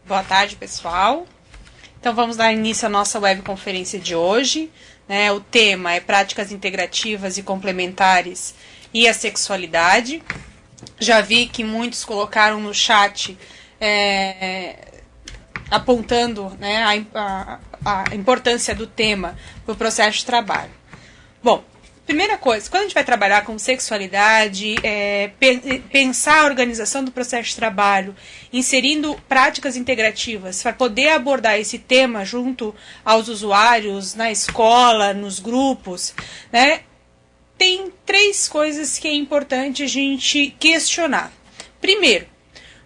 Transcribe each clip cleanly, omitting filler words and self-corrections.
Boa tarde, pessoal. Então vamos dar início à nossa webconferência de hoje. O tema é práticas integrativas e complementares e a sexualidade. Já vi que muitos colocaram no chat apontando a importância do tema para o processo de trabalho. Bom, primeira coisa, quando a gente vai trabalhar com sexualidade, pensar a organização do processo de trabalho, inserindo práticas integrativas para poder abordar esse tema junto aos usuários, na escola, nos grupos, tem 3 coisas que é importante a gente questionar. Primeiro,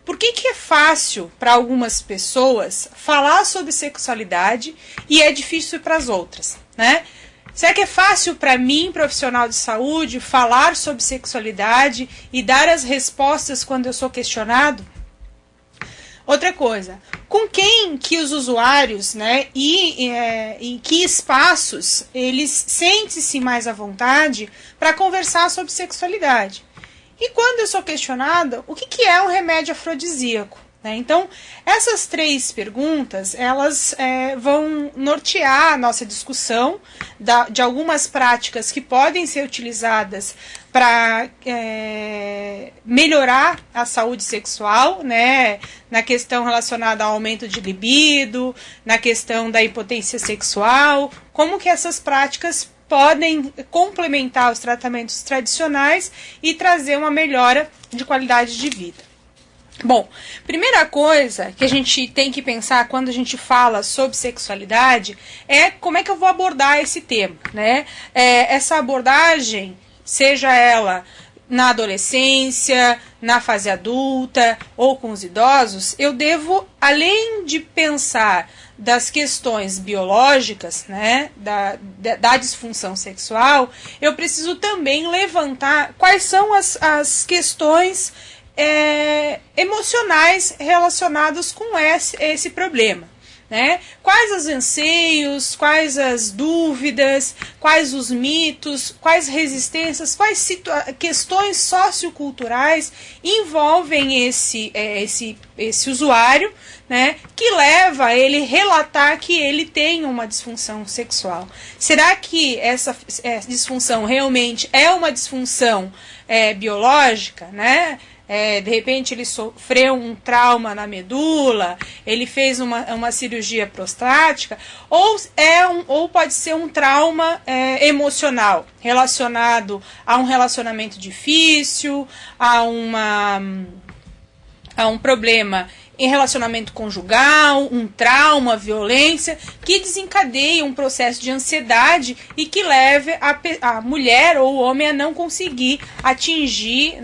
por que é fácil para algumas pessoas falar sobre sexualidade e é difícil para as outras, Será que é fácil para mim, profissional de saúde, falar sobre sexualidade e dar as respostas quando eu sou questionado? Outra coisa, com quem que os usuários, e em que espaços eles sentem-se mais à vontade para conversar sobre sexualidade? E quando eu sou questionada, o que é um remédio afrodisíaco? Então, essas 3 perguntas, elas vão nortear a nossa discussão de algumas práticas que podem ser utilizadas para melhorar a saúde sexual, na questão relacionada ao aumento de libido, na questão da impotência sexual, como que essas práticas podem complementar os tratamentos tradicionais e trazer uma melhora de qualidade de vida. Bom, primeira coisa que a gente tem que pensar quando a gente fala sobre sexualidade é como é que eu vou abordar esse tema, Essa abordagem, seja ela na adolescência, na fase adulta ou com os idosos, eu devo, além de pensar das questões biológicas, da disfunção sexual, eu preciso também levantar quais são as questões emocionais relacionados com esse problema. Quais os anseios, quais as dúvidas, quais os mitos, quais resistências, quais questões socioculturais envolvem esse usuário, que leva a ele relatar que ele tem uma disfunção sexual. Será que essa disfunção realmente é uma disfunção biológica, de repente ele sofreu um trauma na medula, ele fez uma cirurgia prostática, ou pode ser um trauma emocional, relacionado a um relacionamento difícil, a um problema em relacionamento conjugal, um trauma, violência, que desencadeia um processo de ansiedade e que leve a mulher ou o homem a não conseguir atingir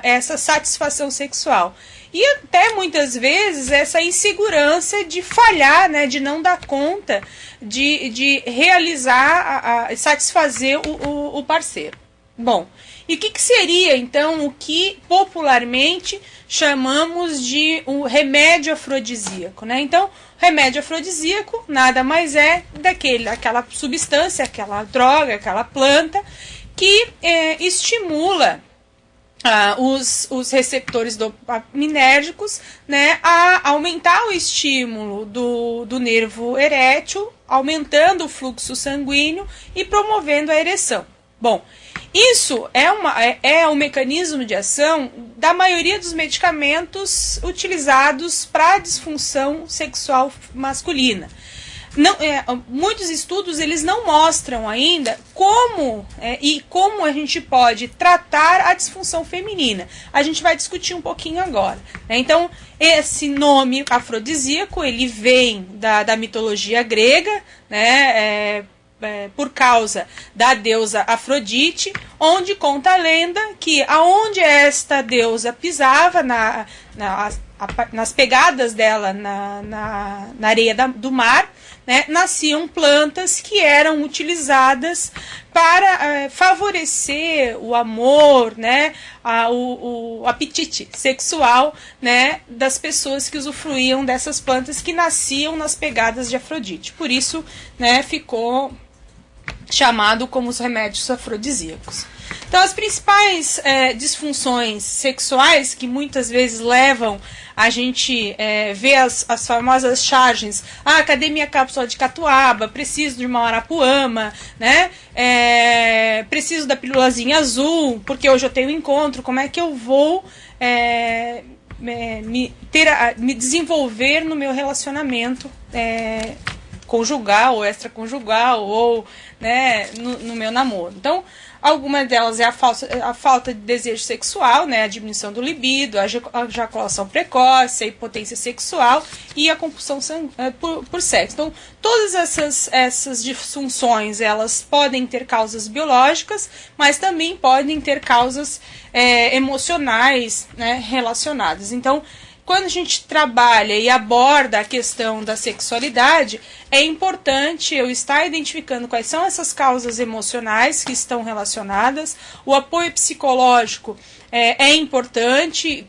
essa satisfação sexual. E até muitas vezes essa insegurança de falhar, de não dar conta de realizar, satisfazer o parceiro. Bom, e o que seria então o que popularmente chamamos de um remédio afrodisíaco, Então, remédio afrodisíaco nada mais é daquela substância, aquela droga, aquela planta que estimula os receptores dopaminérgicos, a aumentar o estímulo do nervo erétil, aumentando o fluxo sanguíneo e promovendo a ereção. Bom, isso é um mecanismo de ação da maioria dos medicamentos utilizados para a disfunção sexual masculina. Muitos estudos eles não mostram ainda como a gente pode tratar a disfunção feminina. A gente vai discutir um pouquinho agora. Então, esse nome afrodisíaco ele vem da mitologia grega, por causa da deusa Afrodite, onde conta a lenda que aonde esta deusa pisava, nas pegadas dela na areia do mar, nasciam plantas que eram utilizadas para favorecer o amor, o apetite sexual, das pessoas que usufruíam dessas plantas que nasciam nas pegadas de Afrodite. Por isso, ficou chamado como os remédios afrodisíacos. Então, as principais disfunções sexuais que muitas vezes levam a gente ver as famosas charges, cadê minha cápsula de catuaba, preciso de uma arapuama, né? Preciso da pílulazinha azul, porque hoje eu tenho encontro, como é que eu vou me desenvolver no meu relacionamento conjugal ou extraconjugal ou, né, no meu namoro. Então, algumas delas é a falta de desejo sexual, né, a diminuição do libido, a ejaculação precoce, a impotência sexual e a compulsão por sexo. Então, todas essas disfunções, elas podem ter causas biológicas, mas também podem ter causas emocionais, né, relacionadas. Então, quando a gente trabalha e aborda a questão da sexualidade, é importante eu estar identificando quais são essas causas emocionais que estão relacionadas. O apoio psicológico é importante.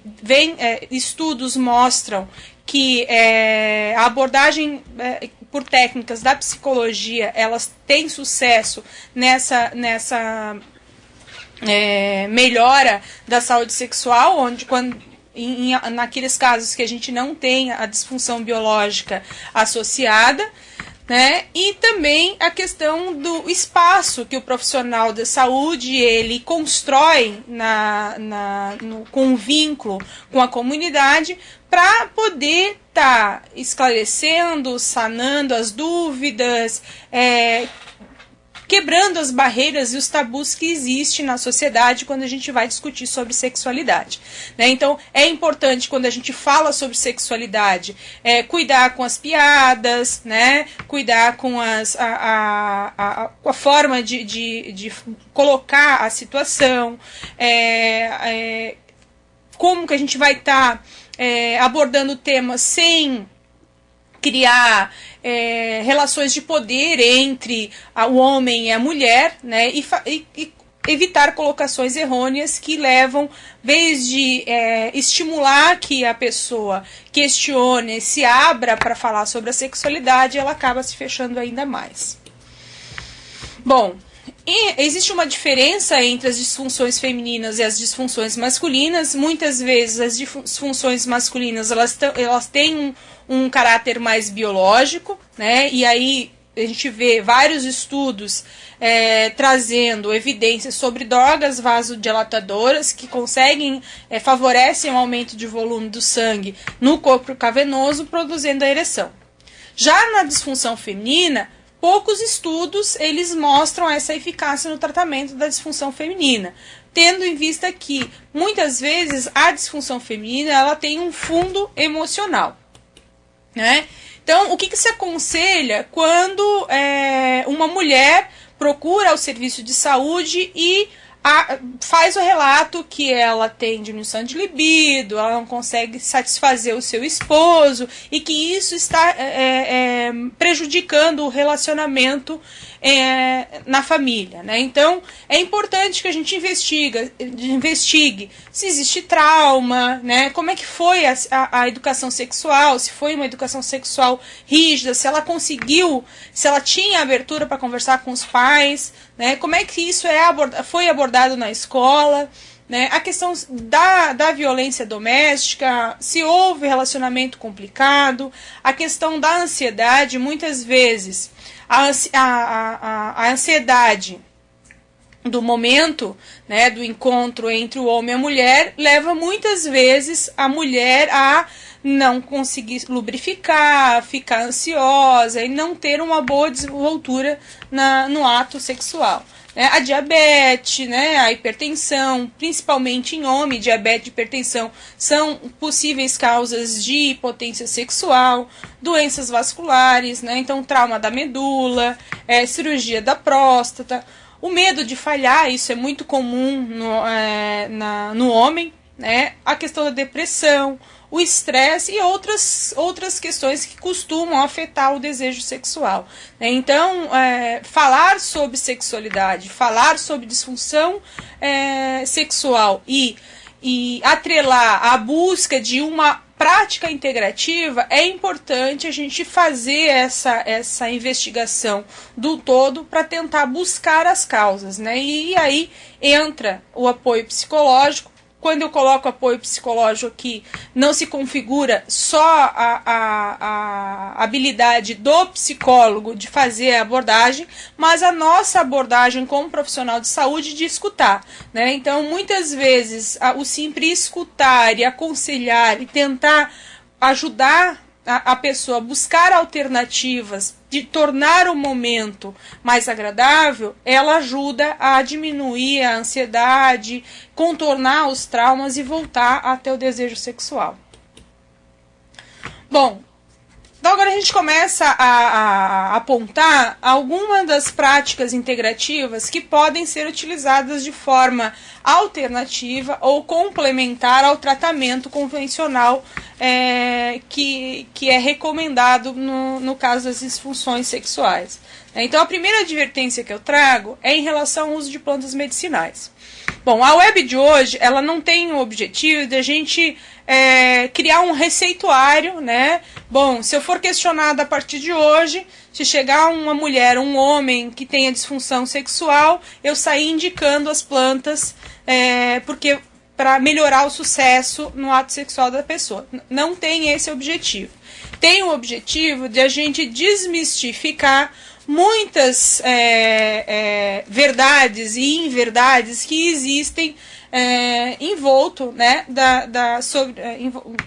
Estudos mostram que a abordagem por técnicas da psicologia, elas têm sucesso nessa melhora da saúde sexual, naqueles casos que a gente não tem a disfunção biológica associada, né? E também a questão do espaço que o profissional da saúde ele constrói com um vínculo com a comunidade para poder estar esclarecendo, sanando as dúvidas, quebrando as barreiras e os tabus que existem na sociedade quando a gente vai discutir sobre sexualidade, né? Então, é importante, quando a gente fala sobre sexualidade, cuidar com as piadas, né? Cuidar com a forma de colocar a situação, como que a gente vai estar abordando temas sem criar relações de poder entre o homem e a mulher, né, e evitar colocações errôneas que levam, em vez de estimular que a pessoa questione, se abra para falar sobre a sexualidade, ela acaba se fechando ainda mais. Bom, existe uma diferença entre as disfunções femininas e as disfunções masculinas. Muitas vezes as disfunções masculinas elas têm um caráter mais biológico, né? E aí a gente vê vários estudos trazendo evidências sobre drogas vasodilatadoras que favorecem o aumento de volume do sangue no corpo cavernoso, produzindo a ereção. Já na disfunção feminina, poucos estudos eles mostram essa eficácia no tratamento da disfunção feminina, tendo em vista que muitas vezes a disfunção feminina ela tem um fundo emocional, né? Então, o que se aconselha quando uma mulher procura o serviço de saúde e faz o relato que ela tem diminuição de libido, ela não consegue satisfazer o seu esposo e que isso está prejudicando o relacionamento na família, né? Então, é importante que a gente investigue se existe trauma, né? Como é que foi a educação sexual, se foi uma educação sexual rígida, se ela tinha abertura para conversar com os pais, né? Como é que isso foi abordado na escola, né? A questão da violência doméstica, se houve relacionamento complicado, a questão da ansiedade. Muitas vezes a ansiedade do momento, né, do encontro entre o homem e a mulher, leva muitas vezes a mulher a não conseguir lubrificar, ficar ansiosa e não ter uma boa desenvoltura no ato sexual. A diabetes, né, a hipertensão, principalmente em homem, diabetes e hipertensão são possíveis causas de impotência sexual, doenças vasculares, né, então trauma da medula, cirurgia da próstata, o medo de falhar, isso é muito comum no homem, né, a questão da depressão, o estresse e outras questões que costumam afetar o desejo sexual. Então, falar sobre sexualidade, falar sobre disfunção sexual e atrelar a busca de uma prática integrativa, é importante a gente fazer essa investigação do todo para tentar buscar as causas, né? E aí entra o apoio psicológico. Quando eu coloco apoio psicológico aqui, não se configura só a habilidade do psicólogo de fazer a abordagem, mas a nossa abordagem como profissional de saúde de escutar, né? Então, muitas vezes, o simples escutar e aconselhar e tentar ajudar a pessoa a buscar alternativas de tornar o momento mais agradável, ela ajuda a diminuir a ansiedade, contornar os traumas e voltar até o desejo sexual. Bom, então agora a gente começa a apontar algumas das práticas integrativas que podem ser utilizadas de forma alternativa ou complementar ao tratamento convencional que é recomendado no caso das disfunções sexuais. Então, a primeira advertência que eu trago é em relação ao uso de plantas medicinais. Bom, a web de hoje, ela não tem o objetivo de a gente criar um receituário, né? Bom, se eu for questionada a partir de hoje, se chegar uma mulher, um homem que tenha disfunção sexual, eu sair indicando as plantas, porque para melhorar o sucesso no ato sexual da pessoa. Não tem esse objetivo. Tem o objetivo de a gente desmistificar muitas verdades e inverdades que existem envolto, né,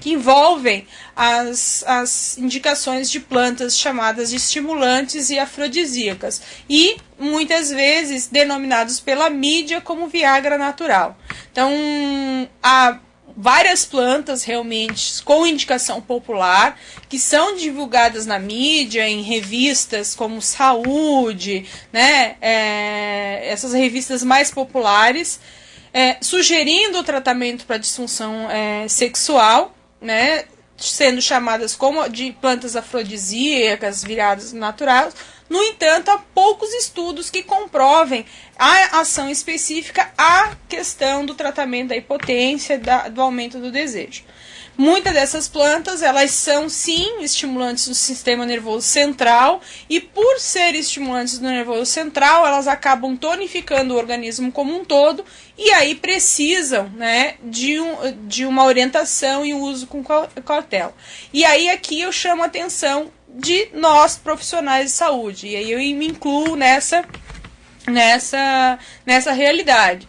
que envolvem as indicações de plantas chamadas de estimulantes e afrodisíacas e muitas vezes denominados pela mídia como Viagra natural. Então, há várias plantas realmente com indicação popular que são divulgadas na mídia, em revistas como Saúde, né, essas revistas mais populares, sugerindo o tratamento para disfunção sexual, né, sendo chamadas como de plantas afrodisíacas, viradas naturais. No entanto, há poucos estudos que comprovem a ação específica à questão do tratamento da impotência, do aumento do desejo. Muitas dessas plantas, elas são sim estimulantes do sistema nervoso central e por ser estimulantes do nervoso central, elas acabam tonificando o organismo como um todo e aí precisam, né, de uma orientação e um uso com cautela. E aí aqui eu chamo a atenção de nós profissionais de saúde e aí eu me incluo nessa realidade.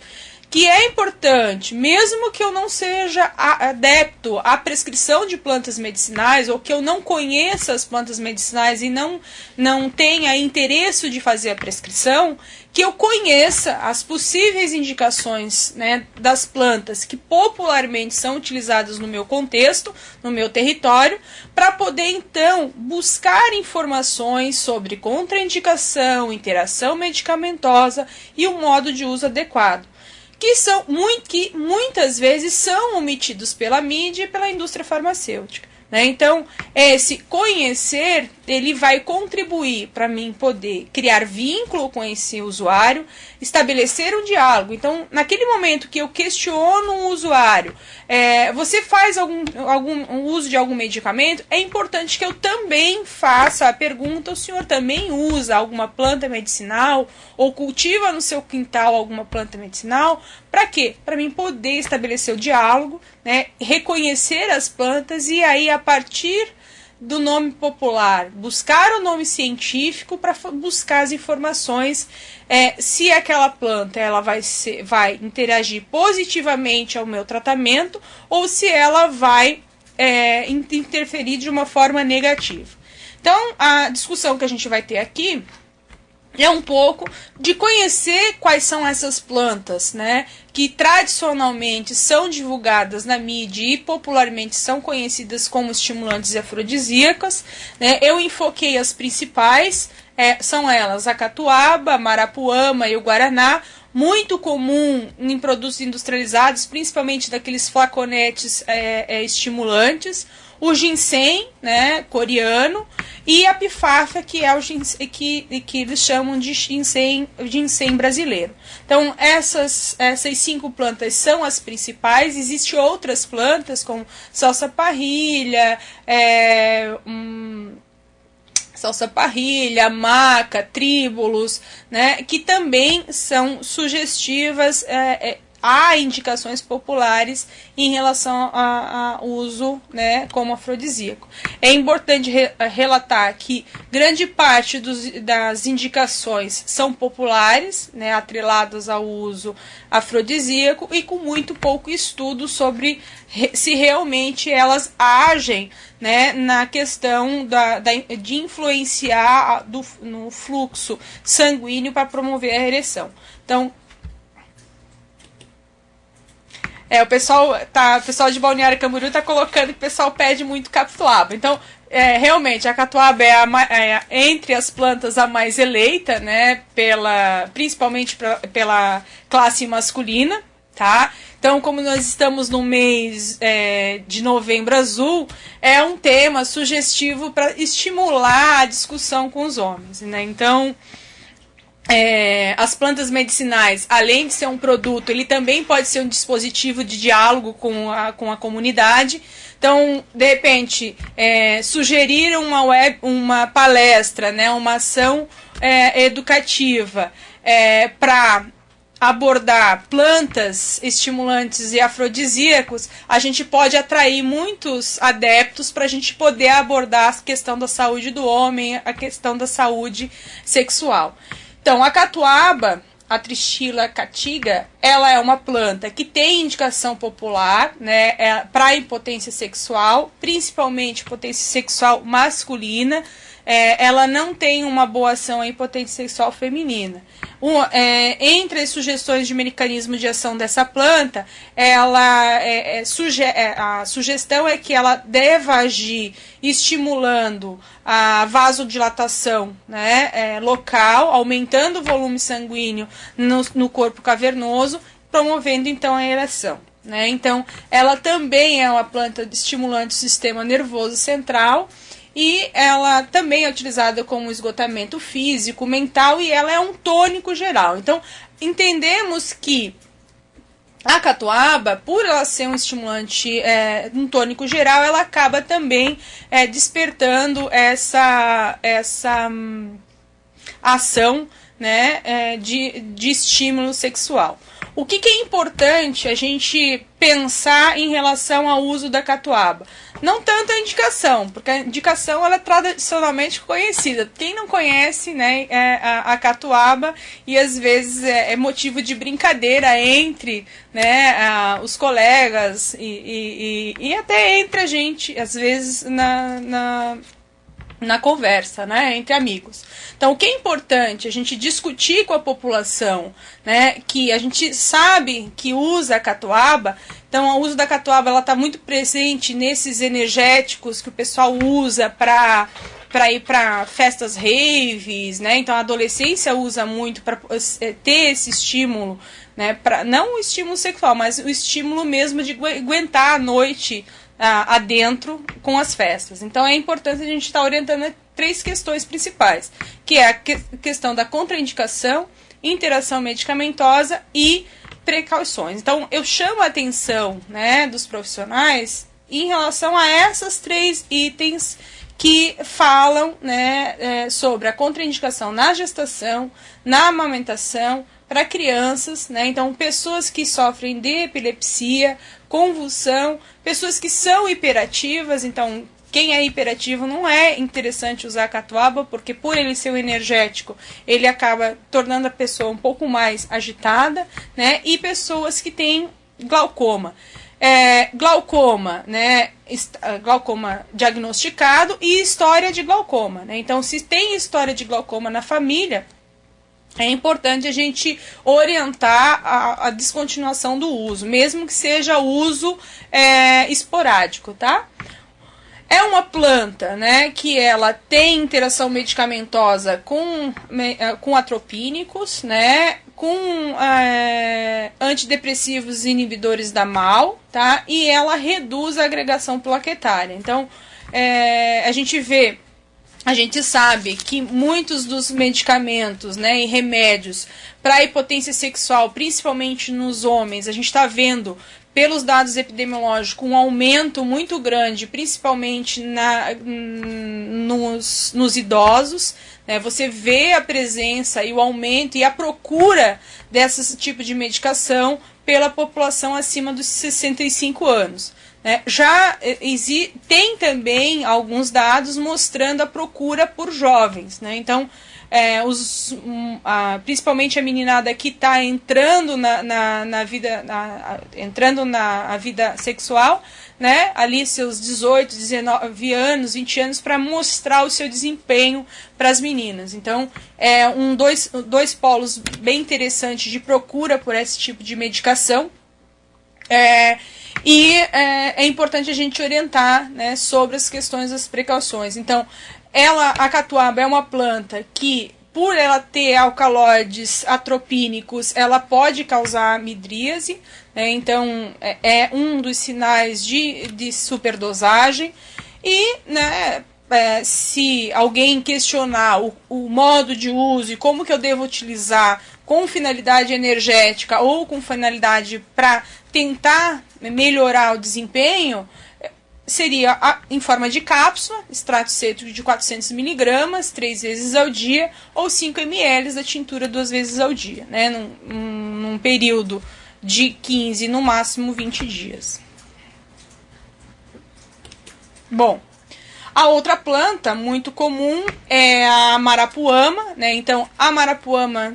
Que é importante, mesmo que eu não seja adepto à prescrição de plantas medicinais, ou que eu não conheça as plantas medicinais e não tenha interesse de fazer a prescrição, que eu conheça as possíveis indicações, né, das plantas que popularmente são utilizadas no meu contexto, no meu território, para poder então buscar informações sobre contraindicação, interação medicamentosa e o modo de uso adequado. Que muitas vezes são omitidos pela mídia e pela indústria farmacêutica, né? Então, esse conhecer, ele vai contribuir para mim poder criar vínculo com esse usuário, estabelecer um diálogo. Então, naquele momento que eu questiono um usuário, você faz algum uso de algum medicamento, é importante que eu também faça a pergunta, o senhor também usa alguma planta medicinal ou cultiva no seu quintal alguma planta medicinal? Para quê? Para mim poder estabelecer o diálogo, né, reconhecer as plantas e aí a partir do nome popular, buscar o nome científico para buscar as informações se aquela planta ela vai interagir positivamente ao meu tratamento ou se ela vai interferir de uma forma negativa. Então, a discussão que a gente vai ter aqui é um pouco de conhecer quais são essas plantas, né, que tradicionalmente são divulgadas na mídia e popularmente são conhecidas como estimulantes afrodisíacas, né. Eu enfoquei as principais, são elas a catuaba, a marapuama e o guaraná, muito comum em produtos industrializados, principalmente daqueles flaconetes estimulantes. o ginseng, né, coreano, e a pifafa, que é o ginseng, que eles chamam de ginseng brasileiro. Então, essas 5 plantas são as principais. Existem outras plantas, como salsa-parrilha, maca, tríbolos, né, que também são sugestivas. Há indicações populares em relação ao uso, né, como afrodisíaco. É importante relatar que grande parte das indicações são populares, né, atreladas ao uso afrodisíaco, e com muito pouco estudo sobre se realmente elas agem, né, na questão de influenciar no fluxo sanguíneo para promover a ereção. Então, o pessoal de Balneário Camboriú está colocando que o pessoal pede muito catuaba. Então, realmente, a catuaba é entre as plantas a mais eleita, né, principalmente pela classe masculina, tá? Então, como nós estamos no mês de Novembro Azul, é um tema sugestivo para estimular a discussão com os homens, né? Então, as plantas medicinais, além de ser um produto, ele também pode ser um dispositivo de diálogo com a comunidade. Então, de repente, sugerir uma palestra, né, uma ação educativa para abordar plantas estimulantes e afrodisíacos, a gente pode atrair muitos adeptos para a gente poder abordar a questão da saúde do homem, a questão da saúde sexual. Então, a catuaba, a Trichila catiga, ela é uma planta que tem indicação popular, né, para impotência sexual, principalmente potência sexual masculina. Ela não tem uma boa ação à impotência sexual feminina. Entre as sugestões de mecanismo de ação dessa planta, a sugestão é que ela deva agir estimulando a vasodilatação, né, local, aumentando o volume sanguíneo no corpo cavernoso, promovendo então a ereção, né? Então, ela também é uma planta estimulante do sistema nervoso central, e ela também é utilizada como esgotamento físico, mental, e ela é um tônico geral. Então, entendemos que a catuaba, por ela ser um estimulante, um tônico geral, ela acaba também despertando essa ação, né, de estímulo sexual. O que é importante a gente pensar em relação ao uso da catuaba? Não tanto a indicação, porque a indicação ela é tradicionalmente conhecida. Quem não conhece, né, a catuaba, e às vezes é motivo de brincadeira entre, né, os colegas e até entre a gente, às vezes na conversa, né, entre amigos. Então, o que é importante a gente discutir com a população, né, que a gente sabe que usa a catuaba. Então, o uso da catuaba está muito presente nesses energéticos que o pessoal usa para ir para festas raves, né? Então, a adolescência usa muito para ter esse estímulo, né? Não o estímulo sexual, mas o estímulo mesmo de aguentar a noite adentro com as festas. Então, é importante a gente estar orientando 3 questões principais, que é a questão da contraindicação, interação medicamentosa e precauções. Então, eu chamo a atenção, né, dos profissionais em relação a essas 3 itens que falam, né, sobre a contraindicação na gestação, na amamentação, para crianças, né? Então, pessoas que sofrem de epilepsia, convulsão, pessoas que são hiperativas. Então, quem é hiperativo não é interessante usar a catuaba, porque por ele ser um energético, ele acaba tornando a pessoa um pouco mais agitada, né? E pessoas que têm glaucoma. Glaucoma, né? Glaucoma diagnosticado e história de glaucoma, né? Então, se tem história de glaucoma na família, é importante a gente orientar a descontinuação do uso, mesmo que seja uso esporádico, tá? É uma planta, né, que ela tem interação medicamentosa com atropínicos, né, com antidepressivos inibidores da MAO, tá? E ela reduz a agregação plaquetária. Então, a gente sabe que muitos dos medicamentos, né, e remédios para a hipotensão sexual, principalmente nos homens, a gente está vendo, pelos dados epidemiológicos, um aumento muito grande, principalmente nos idosos. Né, você vê a presença e o aumento e a procura desse tipo de medicação pela população acima dos 65 anos. Já tem também alguns dados mostrando a procura por jovens, né? Então, principalmente a meninada que está entrando na vida sexual, né? Ali seus 18, 19 anos, 20 anos, para mostrar o seu desempenho para as meninas. Então, dois polos bem interessantes de procura por esse tipo de medicação. É importante a gente orientar, né, sobre as questões das precauções. Então, a catuaba é uma planta que, por ela ter alcaloides atropínicos, ela pode causar midríase, né, então é um dos sinais de superdosagem. E, né, se alguém questionar o modo de uso e como que eu devo utilizar com finalidade energética ou com finalidade para tentar melhorar o desempenho, seria em forma de cápsula, extrato cítrico de 400 mg, 3 vezes ao dia, ou 5 ml da tintura 2 vezes ao dia, né, num período de 15, no máximo 20 dias. Bom, a outra planta muito comum é a marapuama, né? Então, a marapuama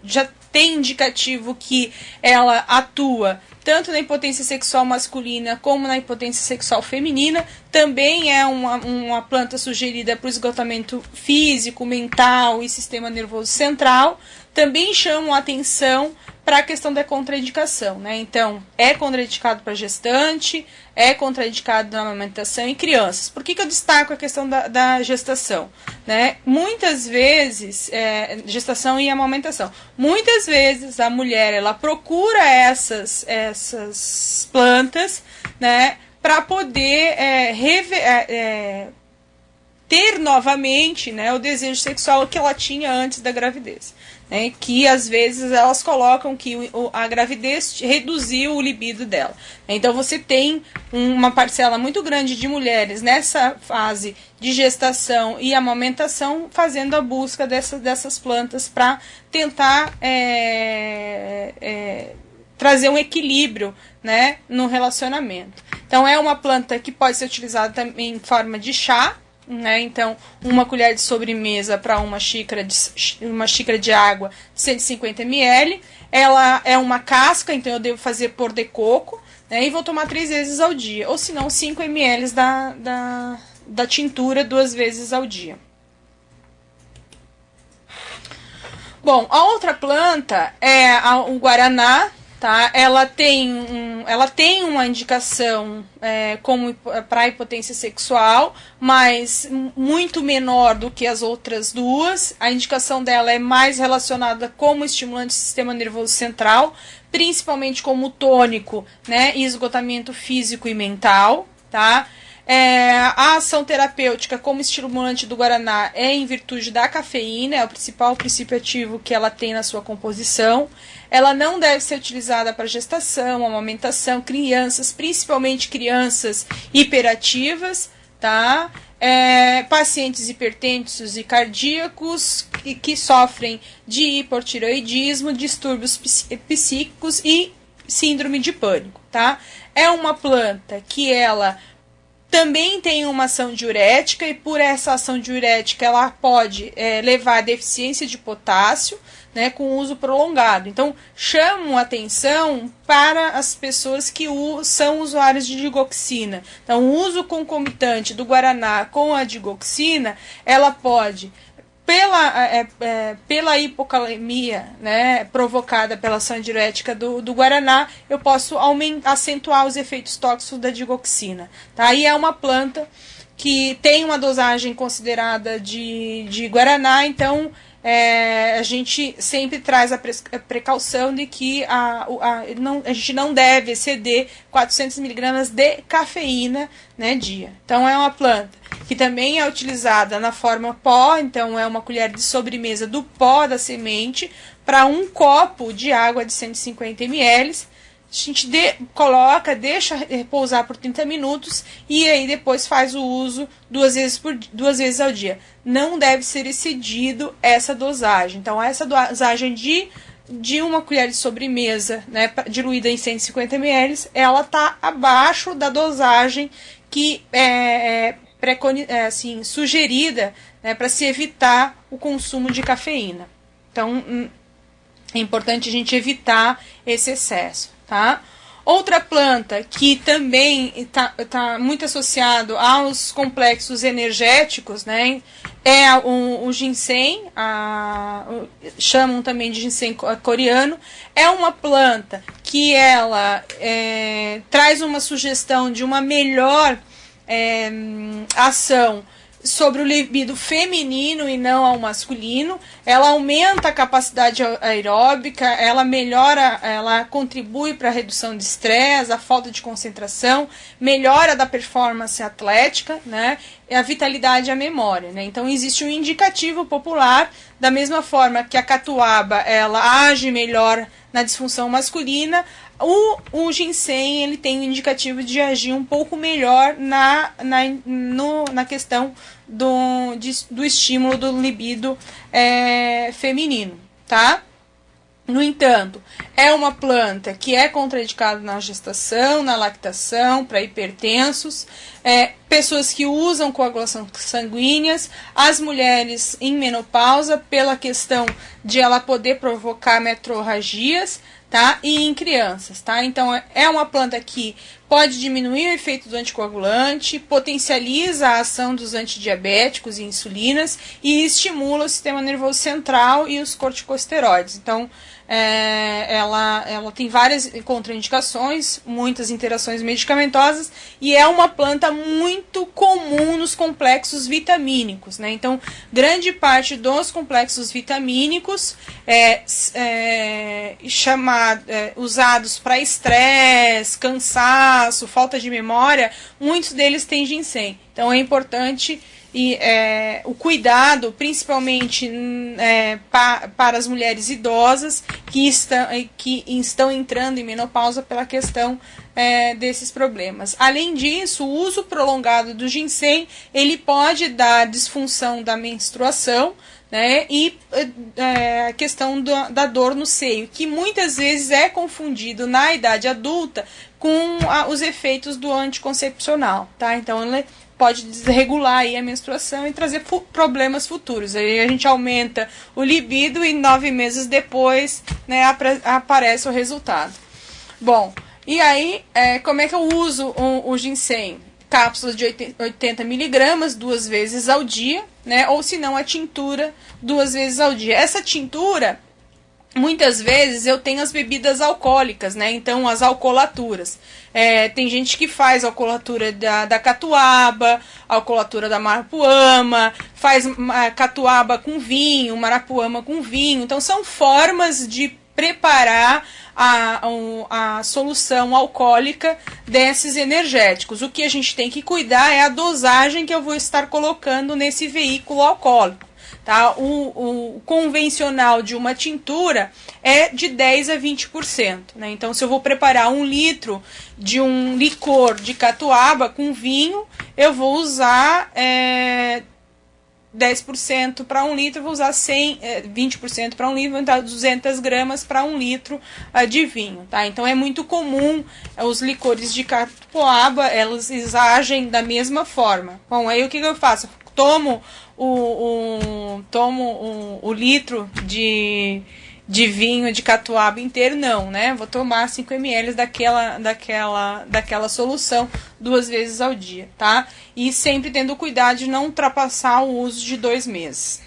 já tem indicativo que ela atua tanto na impotência sexual masculina como na impotência sexual feminina. Também é uma planta sugerida para o esgotamento físico, mental e sistema nervoso central. Também chamam a atenção para a questão da contraindicação, né? Então, é contraindicado para gestante, é contraindicado na amamentação em crianças. Por que eu destaco a questão da gestação? Né? Muitas vezes, gestação e amamentação, muitas vezes a mulher ela procura essas plantas, né, para poder ter novamente, né, o desejo sexual que ela tinha antes da gravidez. Né, que às vezes elas colocam que a gravidez reduziu o libido dela. Então você tem uma parcela muito grande de mulheres nessa fase de gestação e amamentação fazendo a busca dessas plantas para tentar trazer um equilíbrio, né, no relacionamento. Então é uma planta que pode ser utilizada também em forma de chá, né? Então, uma colher de sobremesa para uma xícara de água de 150 ml. Ela é uma casca, então eu devo fazer por de coco, né? E vou tomar 3 vezes ao dia. Ou se não, 5 ml da tintura 2 vezes ao dia. Bom, a outra planta é o guaraná. Tá? Ela tem uma indicação como para hipotensão sexual, mas muito menor do que as outras duas. A indicação dela é mais relacionada como estimulante do sistema nervoso central, principalmente como tônico, né, e esgotamento físico e mental. Tá? A ação terapêutica como estimulante do guaraná é em virtude da cafeína, é o principal princípio ativo que ela tem na sua composição. Ela não deve ser utilizada para gestação, amamentação, crianças, principalmente crianças hiperativas, tá? Pacientes hipertensos e cardíacos que sofrem de hipotireoidismo, distúrbios psíquicos e síndrome de pânico, tá? É uma planta que ela também tem uma ação diurética e por essa ação diurética ela pode levar a deficiência de potássio, né, com uso prolongado. Então, chamo atenção para as pessoas que são usuários de digoxina. Então, o uso concomitante do guaraná com a digoxina, ela pode, pela hipocalemia, né, provocada pela ação diurética do guaraná, eu posso acentuar os efeitos tóxicos da digoxina. Tá? E é uma planta que tem uma dosagem considerada de guaraná, então a gente sempre traz a precaução de que a gente não deve exceder 400 miligramas de cafeína, né, dia. Então é uma planta que também é utilizada na forma pó, então é uma colher de sobremesa do pó da semente para um copo de água de 150 ml. A gente deixa repousar por 30 minutos e aí depois faz o uso duas vezes ao dia. Não deve ser excedido essa dosagem. Então, essa dosagem de uma colher de sobremesa, né, diluída em 150 ml, ela está abaixo da dosagem que assim, sugerida, né, para se evitar o consumo de cafeína. Então, é importante a gente evitar esse excesso. Tá? Outra planta que também está muito associado aos complexos energéticos, né, é o ginseng, chamam também de ginseng coreano. É uma planta que ela traz uma sugestão de uma melhor ação sobre o libido feminino e não ao masculino. Ela aumenta a capacidade aeróbica, ela melhora, ela contribui para a redução de estresse, a falta de concentração, melhora da performance atlética, né, e a vitalidade e a memória, né? Então existe um indicativo popular, da mesma forma que a catuaba ela age melhor na disfunção masculina, o ginseng ele tem um indicativo de agir um pouco melhor na questão do estímulo do libido feminino, tá? No entanto, é uma planta que é contraindicada na gestação, na lactação, para hipertensos, pessoas que usam coagulação sanguíneas, as mulheres em menopausa, pela questão de ela poder provocar metrorragias, tá? E em crianças, tá? Então, é uma planta que pode diminuir o efeito do anticoagulante, potencializa a ação dos antidiabéticos e insulinas e estimula o sistema nervoso central e os corticosteroides. Então, ela tem várias contraindicações, muitas interações medicamentosas e é uma planta muito comum nos complexos vitamínicos, né? Então, grande parte dos complexos vitamínicos usados para estresse, cansaço, falta de memória, muitos deles têm ginseng. Então, é importante o cuidado, principalmente para as mulheres idosas que estão entrando em menopausa pela questão desses problemas. Além disso, o uso prolongado do ginseng ele pode dar disfunção da menstruação, né, e a questão da dor no seio, que muitas vezes é confundido na idade adulta com os efeitos do anticoncepcional, tá? Então, ele pode desregular aí a menstruação e trazer problemas futuros. Aí a gente aumenta o libido e 9 meses depois, né, aparece o resultado. Bom, e aí, como é que eu uso o ginseng? Cápsulas de 80 miligramas 2 vezes ao dia, né, ou se não a tintura 2 vezes ao dia. Essa tintura, muitas vezes eu tenho as bebidas alcoólicas, né? Então as alcoolaturas. Tem gente que faz alcoolatura da catuaba, alcoolatura da marapuama, faz catuaba com vinho, marapuama com vinho. Então são formas de preparar a solução alcoólica desses energéticos. O que a gente tem que cuidar é a dosagem que eu vou estar colocando nesse veículo alcoólico. Tá? O convencional de uma tintura é de 10 a 20%. Né? Então, se eu vou preparar 1 litro de um licor de catuaba com vinho, eu vou usar 10% para 1 litro, eu vou usar 20% para 1 litro, vou usar 200 gramas para 1 litro de vinho. Tá? Então, é muito comum os licores de catuaba, eles agem da mesma forma. Bom, aí o que eu faço? Tomo o litro de vinho de catuaba inteiro, não, né? Vou tomar 5 ml daquela solução 2 vezes ao dia, tá? E sempre tendo cuidado de não ultrapassar o uso de 2 meses.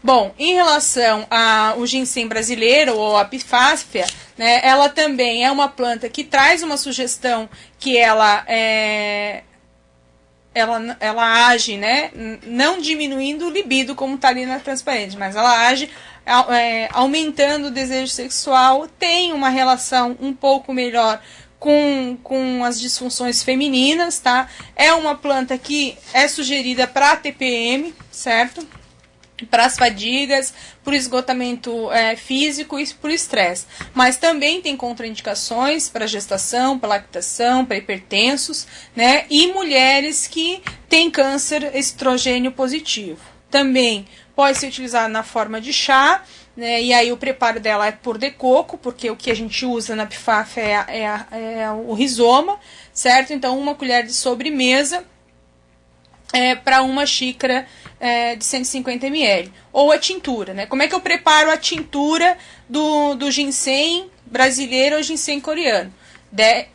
Bom, em relação ao ginseng brasileiro ou a Epiphyia, né? Ela também é uma planta que traz uma sugestão que ela ela age, né, não diminuindo o libido como está ali na transparente, mas ela age aumentando o desejo sexual, tem uma relação um pouco melhor com as disfunções femininas, tá? É uma planta que é sugerida para TPM, certo? Para as fadigas, por esgotamento físico e por estresse. Mas também tem contraindicações para gestação, para lactação, para hipertensos, né? E mulheres que têm câncer estrogênio positivo. Também pode ser utilizada na forma de chá, né? E aí o preparo dela é por de coco, porque o que a gente usa na PFAF é o rizoma, certo? Então, uma colher de sobremesa para uma xícara de 150 ml. Ou a tintura, né? Como é que eu preparo a tintura do ginseng brasileiro ou ginseng coreano? De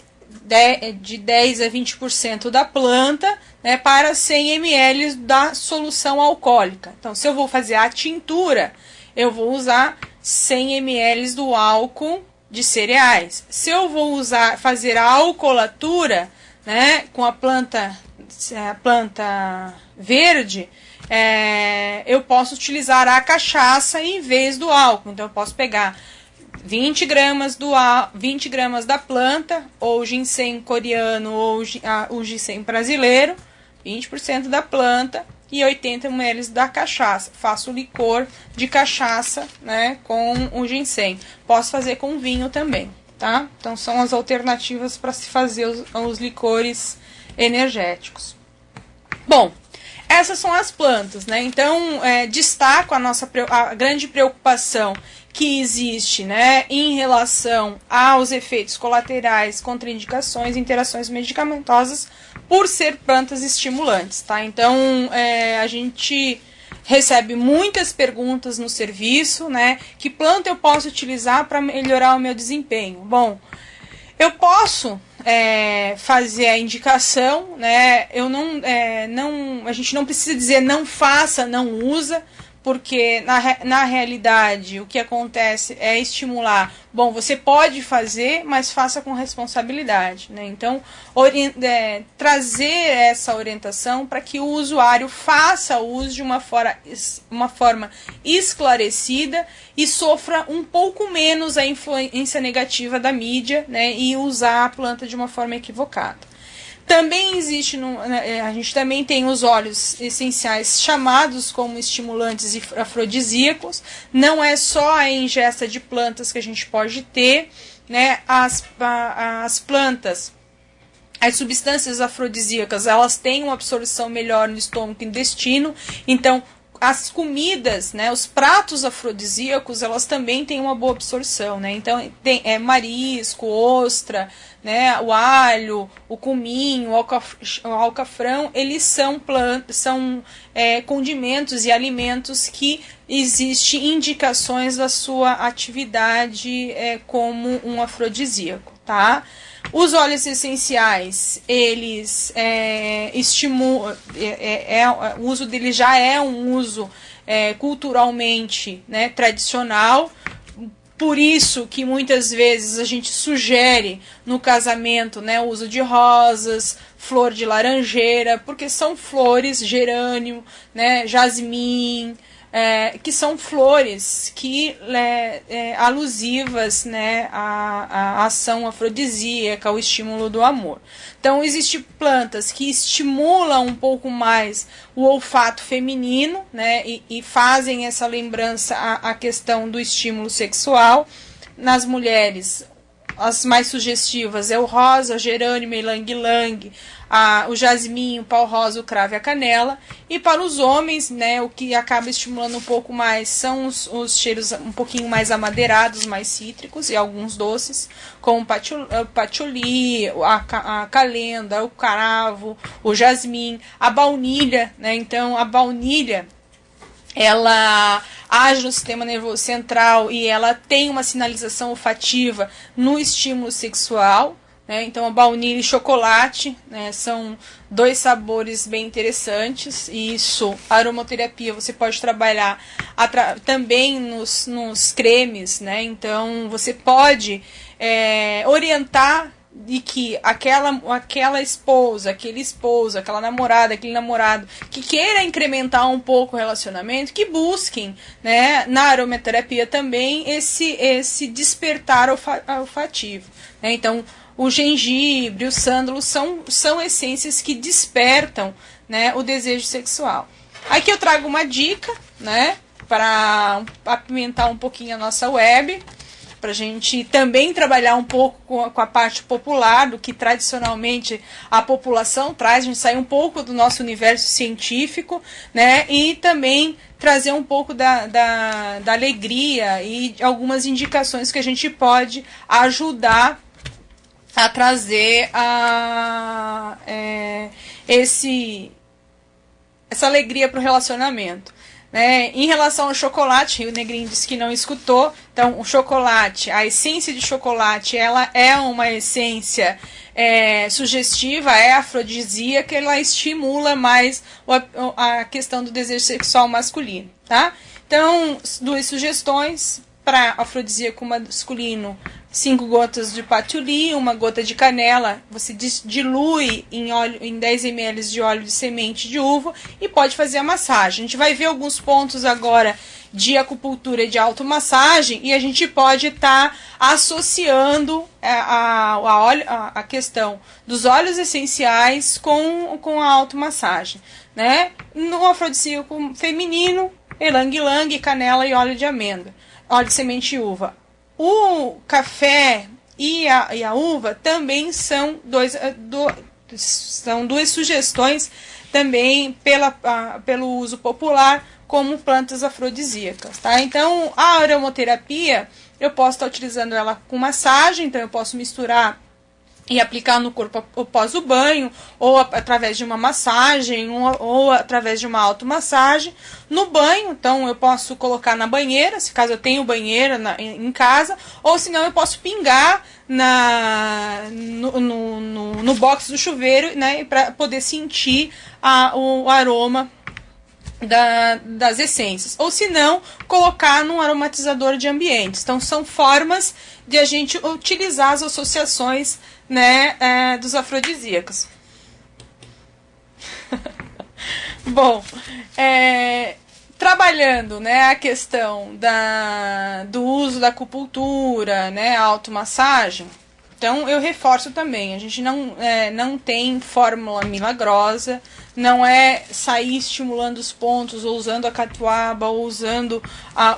10 a 20% da planta, né, para 100 ml da solução alcoólica. Então, se eu vou fazer a tintura, eu vou usar 100 ml do álcool de cereais. Se eu vou fazer a alcoolatura, né, com a planta verde, eu posso utilizar a cachaça em vez do álcool. Então, eu posso pegar 20 gramas da planta, ou ginseng coreano, ou o ginseng brasileiro, 20% da planta e 80 ml da cachaça. Faço licor de cachaça, né, com o ginseng. Posso fazer com vinho também, tá? Então, são as alternativas para se fazer os licores energéticos. Bom, essas são as plantas, né? Então, destaco a grande preocupação que existe, né, em relação aos efeitos colaterais, contraindicações, interações medicamentosas, por ser plantas estimulantes, tá? Então, a gente recebe muitas perguntas no serviço, né? Que planta eu posso utilizar para melhorar o meu desempenho? Bom, eu posso fazer a indicação, né? A gente não precisa dizer não faça, não usa, porque na realidade o que acontece é estimular. Bom, você pode fazer, mas faça com responsabilidade, né? Então, trazer essa orientação para que o usuário faça uso de uma forma esclarecida e sofra um pouco menos a influência negativa da mídia, né? E usar a planta de uma forma equivocada. Também existe, a gente também tem os óleos essenciais chamados como estimulantes e afrodisíacos. Não é só a ingesta de plantas que a gente pode ter, né? As plantas, as substâncias afrodisíacas, elas têm uma absorção melhor no estômago e intestino. Então, as comidas, né, os pratos afrodisíacos, elas também têm uma boa absorção, né? Então, tem marisco, ostra, né, o alho, o cominho, o alcafrão, eles são condimentos e alimentos que existem indicações da sua atividade como um afrodisíaco, tá? Os óleos essenciais, eles estimulam, o uso deles já é um uso culturalmente, né, tradicional. Por isso que muitas vezes a gente sugere no casamento, né, o uso de rosas, flor de laranjeira, porque são flores, gerânio, né, jasmim, que são flores que alusivas, né, à ação afrodisíaca, ao estímulo do amor. Então, existem plantas que estimulam um pouco mais o olfato feminino, né, e fazem essa lembrança à questão do estímulo sexual. Nas mulheres, as mais sugestivas é o rosa, o gerânio, o ylang-ylang, o jasmim, o pau rosa, o cravo e a canela. E para os homens, né, o que acaba estimulando um pouco mais são os cheiros um pouquinho mais amadeirados, mais cítricos e alguns doces, como o patchouli, a calenda, o cravo, o jasmim, a baunilha, né? Então, a baunilha, ela age no sistema nervoso central e ela tem uma sinalização olfativa no estímulo sexual, né? Então, a baunilha e chocolate, né, são dois sabores bem interessantes. E isso, a aromaterapia, você pode trabalhar também nos cremes, né? Então, você pode orientar de que aquela esposa, aquele esposo, aquela namorada, aquele namorado que queira incrementar um pouco o relacionamento, que busquem, né, na aromaterapia também esse despertar olfativo, né? Então, o gengibre, o sândalo são essências que despertam, né, o desejo sexual. Aqui eu trago uma dica, né, para apimentar um pouquinho a nossa web, para a gente também trabalhar um pouco com a parte popular, do que tradicionalmente a população traz, a gente sair um pouco do nosso universo científico, né, e também trazer um pouco da alegria e algumas indicações que a gente pode ajudar a trazer essa alegria para o relacionamento. Em relação ao chocolate, o Negrinho disse que não escutou. Então, o chocolate, a essência de chocolate, ela é uma essência sugestiva, é afrodisíaca, ela estimula mais a questão do desejo sexual masculino, tá? Então, 2 sugestões para afrodisíaco masculino: 5 gotas de patchouli, 1 gota de canela, você dilui em 10 ml de óleo de semente de uva e pode fazer a massagem. A gente vai ver alguns pontos agora de acupuntura e de automassagem, e a gente pode estar associando a questão dos óleos essenciais com a automassagem, né? No afrodisíaco feminino, ylang-ylang, canela e óleo de amêndoa, óleo de semente de uva. O café e a uva também são duas sugestões também pelo uso popular como plantas afrodisíacas, tá? Então, a aromaterapia, eu posso estar utilizando ela com massagem, então eu posso misturar e aplicar no corpo após o banho, ou através de uma massagem, ou através de uma automassagem. No banho, então eu posso colocar na banheira, se caso eu tenho banheira em casa, ou senão eu posso pingar no box do chuveiro, né, para poder sentir o aroma das essências, ou se não, colocar num aromatizador de ambientes. Então são formas de a gente utilizar as associações, né, dos afrodisíacos. Bom, trabalhando, né, a questão do uso da acupuntura, né, a automassagem, então eu reforço também, a gente não tem fórmula milagrosa, não é sair estimulando os pontos, ou usando a catuaba, ou usando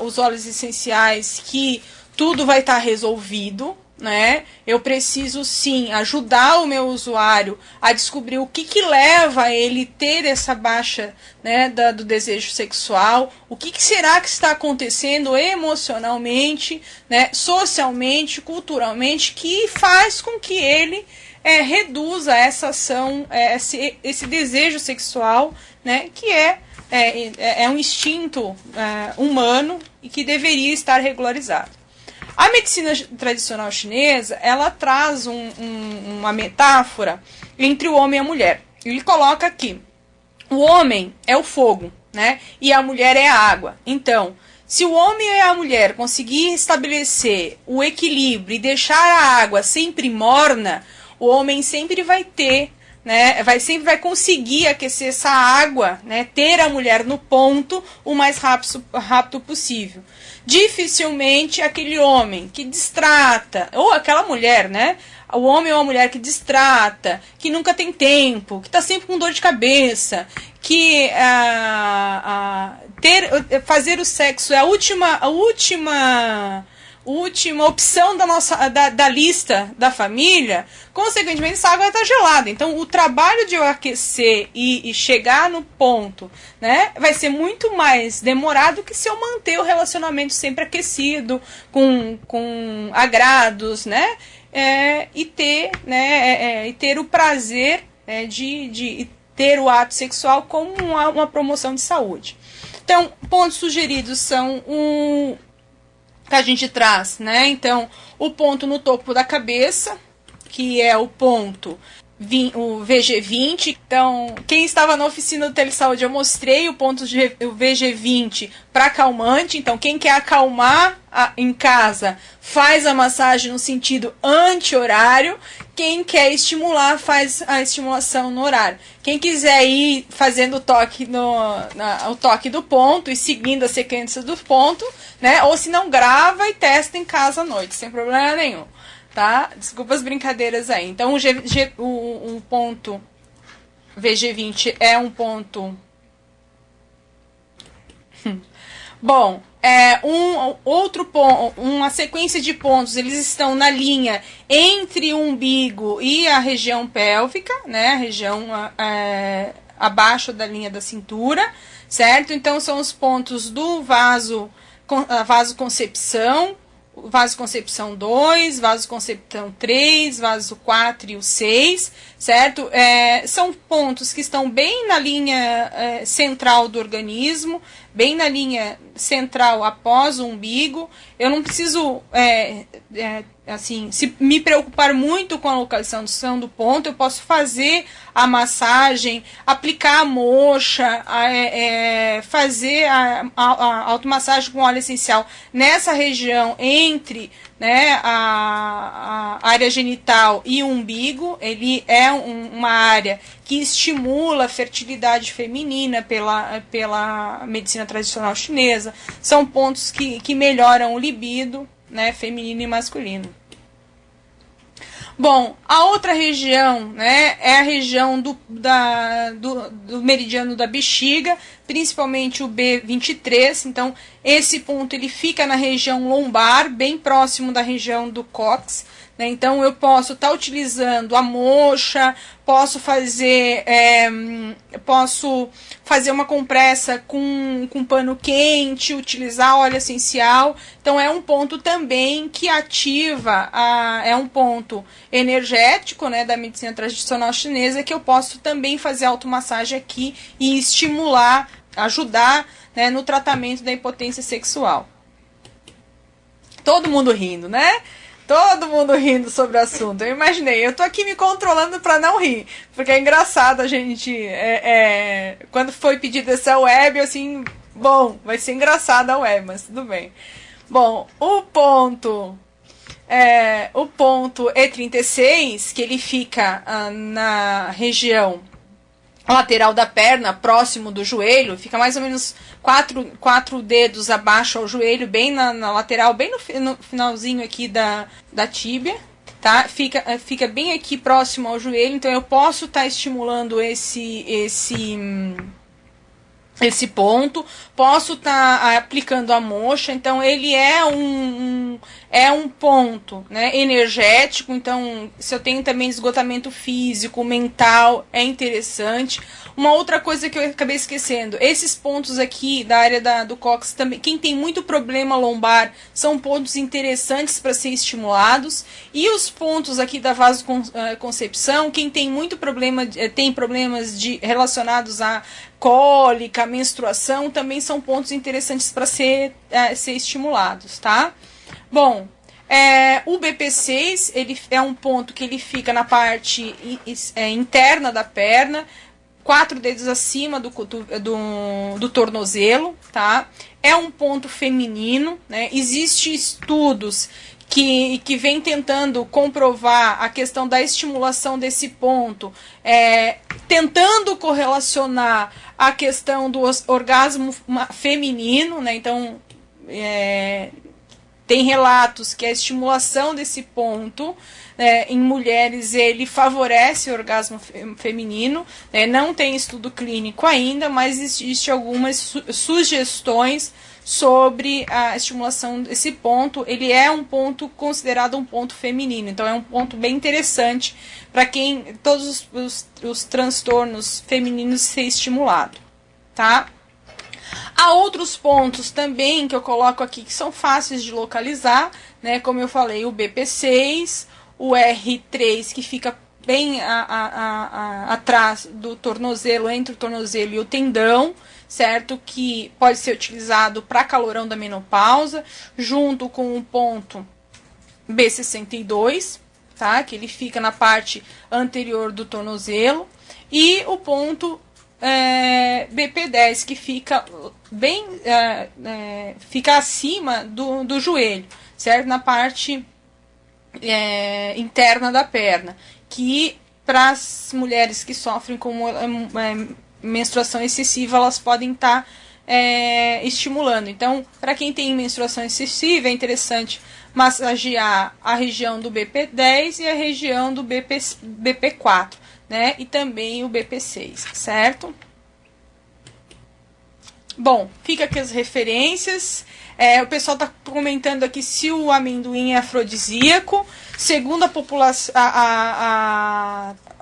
os óleos essenciais, que tudo vai estar resolvido, né? Eu preciso sim ajudar o meu usuário a descobrir o que leva a ele ter essa baixa, né, do desejo sexual, o que será que está acontecendo emocionalmente, né, socialmente, culturalmente, que faz com que ele reduza essa ação, esse desejo sexual, né, que é um instinto humano e que deveria estar regularizado. A medicina tradicional chinesa, ela traz uma metáfora entre o homem e a mulher. Ele coloca aqui, o homem é o fogo, né, e a mulher é a água. Então, se o homem e a mulher conseguir estabelecer o equilíbrio e deixar a água sempre morna, o homem sempre vai ter, né, sempre vai conseguir aquecer essa água, né, ter a mulher no ponto o mais rápido possível. Dificilmente aquele homem que distrata, ou aquela mulher, né, o homem ou a mulher que distrata, que nunca tem tempo, que está sempre com dor de cabeça, que fazer o sexo é a última opção da lista da família, consequentemente essa água vai estar gelada. Então o trabalho de eu aquecer e chegar no ponto, né, vai ser muito mais demorado que se eu manter o relacionamento sempre aquecido, com agrados, né, e ter o prazer de ter o ato sexual como uma promoção de saúde. Então, pontos sugeridos são que a gente traz, né? Então, o ponto no topo da cabeça, que é o ponto o VG20. Então, quem estava na oficina do Telesaúde, eu mostrei o ponto o VG20 para calmante. Então, quem quer acalmar em casa, faz a massagem no sentido anti-horário. Quem quer estimular, faz a estimulação no horário. Quem quiser ir fazendo o toque, o toque do ponto e seguindo a sequência do ponto, né? Ou se não, grava e testa em casa à noite, sem problema nenhum. Tá? Desculpa as brincadeiras aí. Então, o ponto VG20 é um ponto... Bom, outro ponto, uma sequência de pontos, eles estão na linha entre o umbigo e a região pélvica, né? A região abaixo da linha da cintura, certo? Então, são os pontos do vasoconcepção, vasoconcepção 2, vasoconcepção 3, vaso 4 e o 6, certo? São pontos que estão bem na linha central do organismo, bem na linha central após o umbigo. Eu não preciso assim, se me preocupar muito com a localização do ponto. Eu posso fazer a massagem, aplicar a moxa, fazer a automassagem com óleo essencial nessa região entre, né, a área genital e o umbigo. Ele é uma área que estimula a fertilidade feminina pela medicina tradicional chinesa. São pontos que melhoram o libido, né, feminino e masculino. Bom, a outra região, né, é a região do meridiano da bexiga, principalmente o B23. Então, esse ponto ele fica na região lombar, bem próximo da região do cóccix, né? Então, eu posso estar utilizando a moxa, posso fazer uma compressa com pano quente, utilizar óleo essencial. Então, é um ponto também que ativa, é um ponto energético, né, da medicina tradicional chinesa, que eu posso também fazer automassagem aqui e estimular, ajudar, né, no tratamento da impotência sexual. Todo mundo rindo, né? Todo mundo rindo sobre o assunto. Eu imaginei, eu tô aqui me controlando para não rir, porque é engraçado a gente, quando foi pedido essa web, assim, bom, vai ser engraçada a web, mas tudo bem. Bom, o ponto E36, que ele fica na região lateral da perna, próximo do joelho, fica mais ou menos quatro dedos abaixo ao joelho, bem na lateral, bem no finalzinho aqui da tíbia, tá? Fica bem aqui próximo ao joelho. Então eu posso estar estimulando esse ponto, posso estar aplicando a moxa. Então ele é um ponto, né, energético. Então, se eu tenho também esgotamento físico, mental, é interessante. Uma outra coisa que eu acabei esquecendo, esses pontos aqui da área do cóccix também, quem tem muito problema lombar, são pontos interessantes para ser estimulados. E os pontos aqui da vasoconcepção, quem tem muito problema, tem problemas relacionados a cólica, menstruação, também são pontos interessantes para ser estimulados, tá? Bom, o BP6, ele é um ponto que ele fica na parte interna da perna, 4 dedos acima do tornozelo, tá? É um ponto feminino, né? Existem estudos que vem tentando comprovar a questão da estimulação desse ponto, tentando correlacionar a questão do orgasmo feminino, né? Então, tem relatos que a estimulação desse ponto, em mulheres, ele favorece o orgasmo feminino. Não tem estudo clínico ainda, mas existe algumas sugestões sobre a estimulação desse ponto. Ele é um ponto considerado um ponto feminino, então é um ponto bem interessante para quem todos os transtornos femininos ser estimulado, tá? Há outros pontos também que eu coloco aqui que são fáceis de localizar, né? Como eu falei, o BP6, o R3, que fica bem atrás do tornozelo, entre o tornozelo e o tendão, certo? Que pode ser utilizado para calorão da menopausa, junto com o ponto B62, tá? Que ele fica na parte anterior do tornozelo, e o ponto BP10, que fica bem fica acima do joelho, certo? Na parte interna da perna, que para as mulheres que sofrem com menstruação excessiva, elas podem estar estimulando. Então, para quem tem menstruação excessiva, é interessante massagear a região do BP10 e a região do BP4, né? E também o BP6, certo? Bom, fica aqui as referências. O pessoal está comentando aqui se o amendoim é afrodisíaco. Segundo a população,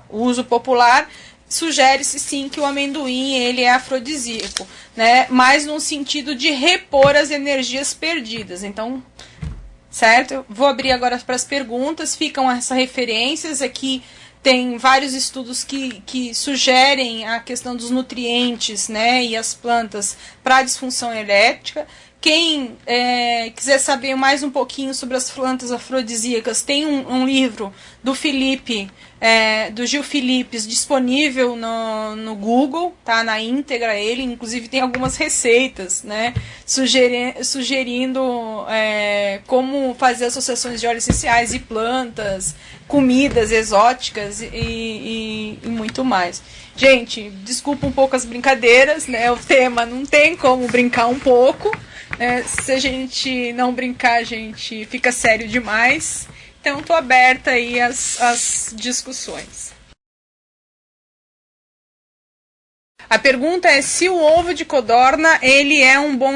o uso popular, sugere-se sim que o amendoim ele é afrodisíaco, né? Mas no sentido de repor as energias perdidas. Então, certo? Eu vou abrir agora para as perguntas. Ficam essas referências aqui. Tem vários estudos que sugerem a questão dos nutrientes, né, e as plantas para a disfunção erética. Quem quiser saber mais um pouquinho sobre as plantas afrodisíacas, tem um livro do Felipe, do Gil Philippes, disponível no Google, tá, na íntegra ele, inclusive tem algumas receitas, né, sugerindo como fazer associações de óleos essenciais e plantas, comidas exóticas e muito mais. Gente, desculpa um pouco as brincadeiras, né, o tema não tem como brincar um pouco. Se a gente não brincar, a gente fica sério demais. Então, estou aberta aí às discussões. A pergunta é se o ovo de codorna ele é um bom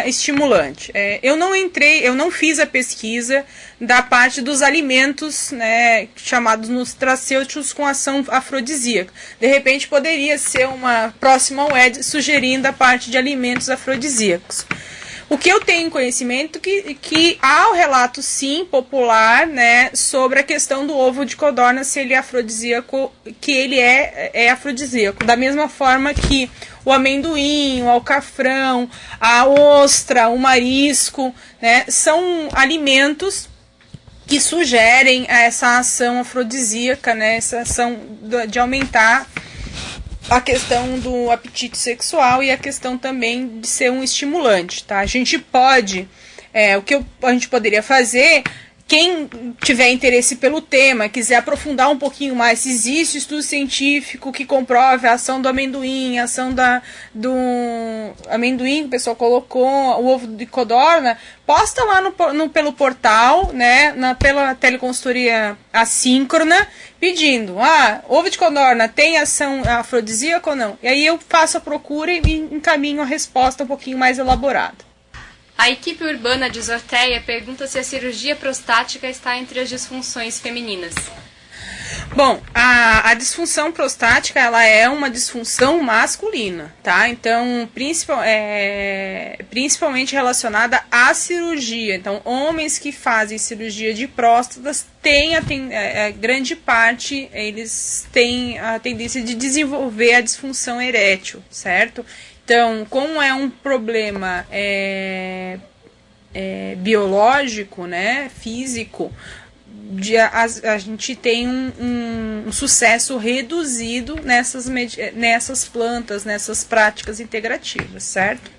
estimulante. Eu não fiz a pesquisa da parte dos alimentos, né, chamados nutracêuticos com ação afrodisíaca. De repente poderia ser uma próxima web sugerindo a parte de alimentos afrodisíacos. O que eu tenho conhecimento que há o relato, sim, popular, né, sobre a questão do ovo de codorna, se ele é afrodisíaco, que ele é afrodisíaco. Da mesma forma que o amendoim, o alcafrão, a ostra, o marisco, né, são alimentos que sugerem essa ação afrodisíaca, né, essa ação de aumentar a questão do apetite sexual e a questão também de ser um estimulante, tá? A gente pode, o que a gente poderia fazer, quem tiver interesse pelo tema, quiser aprofundar um pouquinho mais, se existe estudo científico que comprove a ação do amendoim, a ação do amendoim que o pessoal colocou, o ovo de codorna, posta lá pelo portal, né, pela teleconsultoria assíncrona, pedindo, ovo de codorna tem ação afrodisíaca ou não? E aí eu faço a procura e encaminho a resposta um pouquinho mais elaborada. A equipe urbana de Zorteia pergunta se a cirurgia prostática está entre as disfunções femininas. Bom, a disfunção prostática, ela é uma disfunção masculina, tá? Então, principalmente relacionada à cirurgia. Então, homens que fazem cirurgia de próstatas grande parte, eles têm a tendência de desenvolver a disfunção erétil, certo? Então, como é um problema biológico, né, físico, a gente tem um sucesso reduzido nessas plantas, nessas práticas integrativas, certo?